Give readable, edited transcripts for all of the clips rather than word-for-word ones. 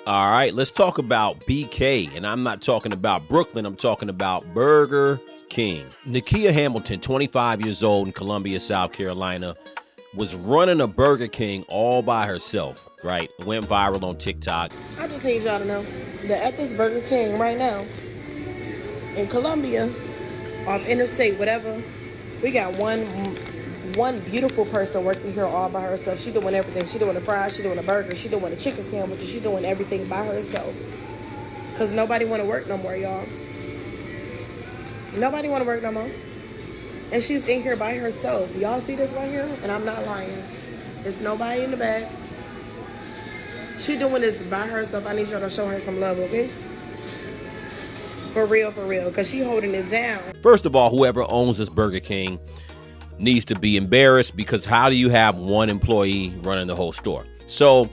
All right, let's talk about BK. And I'm not talking about Brooklyn, I'm talking about Burger King. Nykia Hamilton, 25 years old in Columbia, South Carolina, was running a Burger King all by herself, right? Went viral on TikTok. I just need y'all to know that at this Burger King right now in Columbia, off interstate, whatever, we got one beautiful person working here all by herself. She doing everything. She doing the fries, she doing the burger, she doing the chicken sandwiches, she doing everything by herself. Cause nobody want to work no more, y'all. Nobody want to work no more. And she's in here by herself. Y'all see this right here? And I'm not lying. There's nobody in the back. She doing this by herself. I need y'all to show her some love, okay? For real, because she holding it down. First of all, whoever owns this Burger King needs to be embarrassed, because how do you have one employee running the whole store? So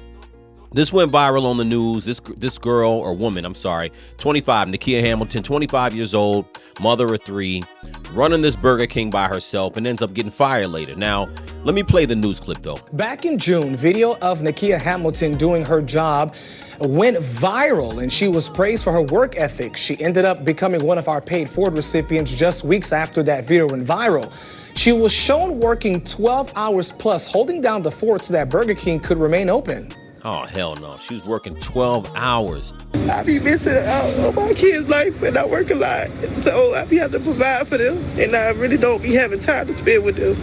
this went viral on the news. This girl, or woman, I'm sorry, 25, Nykia Hamilton, 25 years old, mother of 3, running this Burger King by herself and ends up getting fired later. Now, let me play the news clip though. Back in June, video of Nykia Hamilton doing her job went viral, and she was praised for her work ethic. She ended up becoming one of our paid forward recipients just weeks after that video went viral. She was shown working 12 hours plus, holding down the fort so that Burger King could remain open. Oh, hell no. She was working 12 hours. I be missing out on my kids' life, and I work a lot. So I be having to provide for them, and I really don't be having time to spend with them.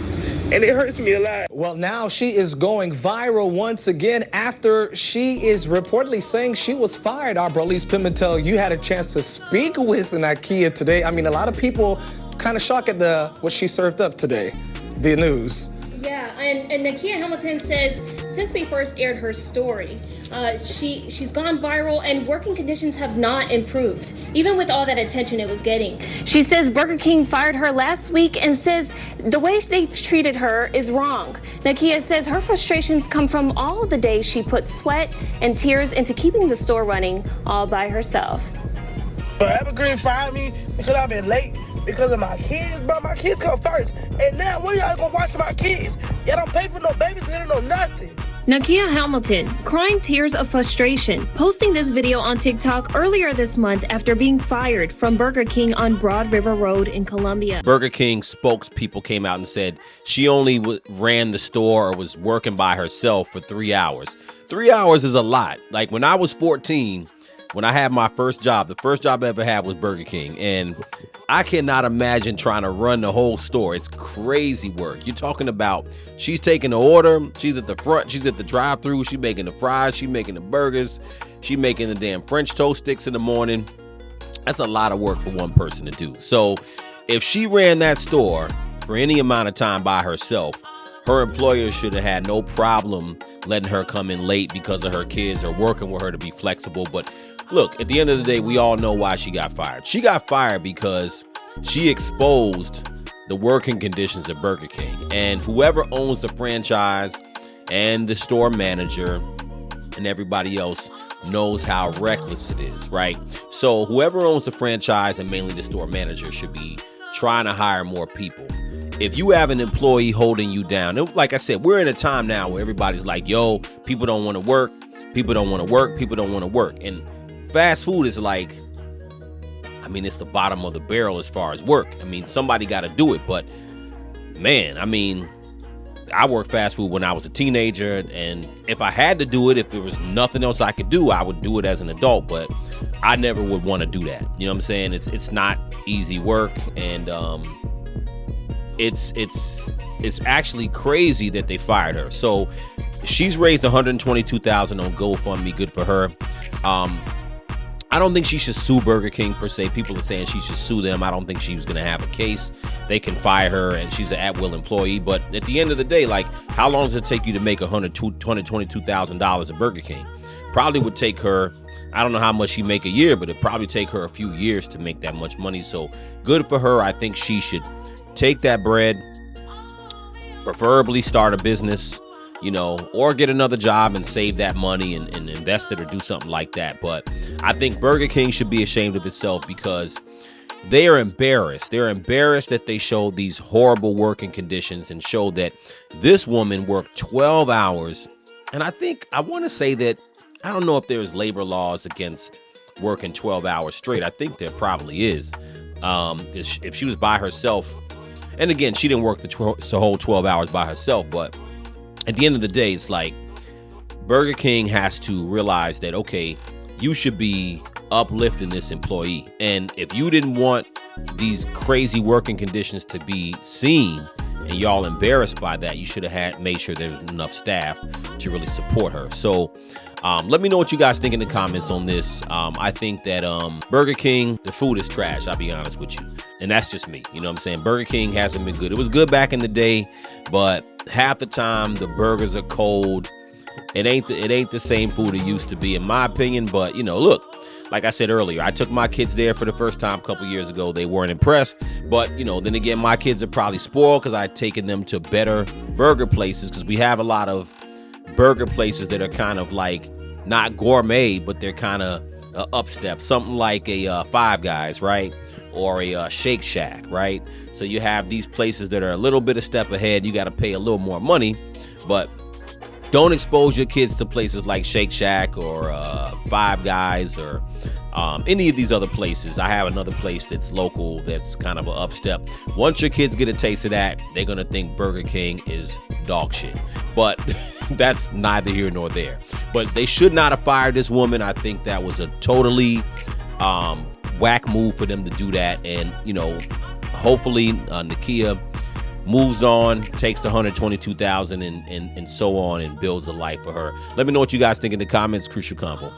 And it hurts me a lot. Well, now she is going viral once again after she is reportedly saying she was fired. Our Broly's Pimentel, you had a chance to speak with Nykia today. I mean, a lot of people kind of shocked at what she served up today, the news. Yeah, and Nykia Hamilton says since we first aired her story, she's gone viral and working conditions have not improved, even with all that attention it was getting. She says Burger King fired her last week and says the way they've treated her is wrong. Nykia says her frustrations come from all the days she put sweat and tears into keeping the store running all by herself. Evergreen fired me because I've been late because of my kids, bro. My kids come first. And now, when y'all gonna watch my kids? Y'all don't pay for no babysitter, no nothing. Nykia Hamilton, crying tears of frustration, posting this video on TikTok earlier this month after being fired from Burger King on Broad River Road in Columbia. Burger King spokespeople came out and said she only ran the store or was working by herself for 3 hours. 3 hours is a lot. Like when I was 14, when I had my first job, the first job I ever had was Burger King. And I cannot imagine trying to run the whole store. It's crazy work. You're talking about she's taking the order. She's at the front. She's at the drive-thru. She's making the fries. She's making the burgers. She's making the damn French toast sticks in the morning. That's a lot of work for one person to do. So if she ran that store for any amount of time by herself, her employer should have had no problem letting her come in late because of her kids or working with her to be flexible. But look, at the end of the day, we all know why she got fired. She got fired because she exposed the working conditions at Burger King. And whoever owns the franchise and the store manager and everybody else knows how reckless it is, right? So whoever owns the franchise and mainly the store manager should be trying to hire more people. If you have an employee holding you down, like I said, we're in a time now where everybody's like, yo, people don't want to work. People don't want to work. People don't want to work. And fast food is like, I mean, it's the bottom of the barrel as far as work. I mean, somebody got to do it. But man, I mean, I worked fast food when I was a teenager. And if I had to do it, if there was nothing else I could do, I would do it as an adult. But I never would want to do that. You know what I'm saying? It's not easy work. And it's actually crazy that they fired her. So she's raised $122,000 on GoFundMe. Good for her. I don't think she should sue Burger King per se. People are saying she should sue them. I don't think she was going to have a case. They can fire her and she's an at-will employee. But at the end of the day, like, how long does it take you to make $122,000 at Burger King? Probably would take her, I don't know how much she make a year, but it'd probably take her a few years to make that much money. So good for her. I think she should take that bread, preferably start a business, you know, or get another job and save that money and invest it or do something like that. But I think Burger King should be ashamed of itself because they are embarrassed. They're embarrassed that they showed these horrible working conditions and showed that this woman worked 12 hours. And I want to say that I don't know if there's labor laws against working 12 hours straight. I think there probably is. If she was by herself, and again, she didn't work the whole 12 hours by herself, but at the end of the day, it's like Burger King has to realize that, okay, you should be uplifting this employee. And if you didn't want these crazy working conditions to be seen and y'all embarrassed by that, you should have made sure there's enough staff to really support her. So let me know what you guys think in the comments on this. I think that Burger King, the food is trash, I'll be honest with you. And that's just me. You know what I'm saying? Burger King hasn't been good. It was good back in the day, but half the time the burgers are cold. It ain't the same food it used to be, in my opinion. But, look, like I said earlier, I took my kids there for the first time a couple years ago. They weren't impressed. But, then again, my kids are probably spoiled because I'd taken them to better burger places, because we have a lot of burger places that are kind of like not gourmet, but they're kind of upstep. Something like a Five Guys, right? Or a Shake Shack, right? So you have these places that are a little bit a step ahead. You got to pay a little more money, but don't expose your kids to places like Shake Shack or Five Guys or any of these other places. I have another place that's local that's kind of an upstep. Once your kids get a taste of that, they're going to think Burger King is dog shit. But that's neither here nor there. But they should not have fired this woman. I think that was a totally whack move for them to do that. And, hopefully Nykia moves on, takes the $122,000 and so on, and builds a life for her. Let me know what you guys think in the comments. Crucial Convo.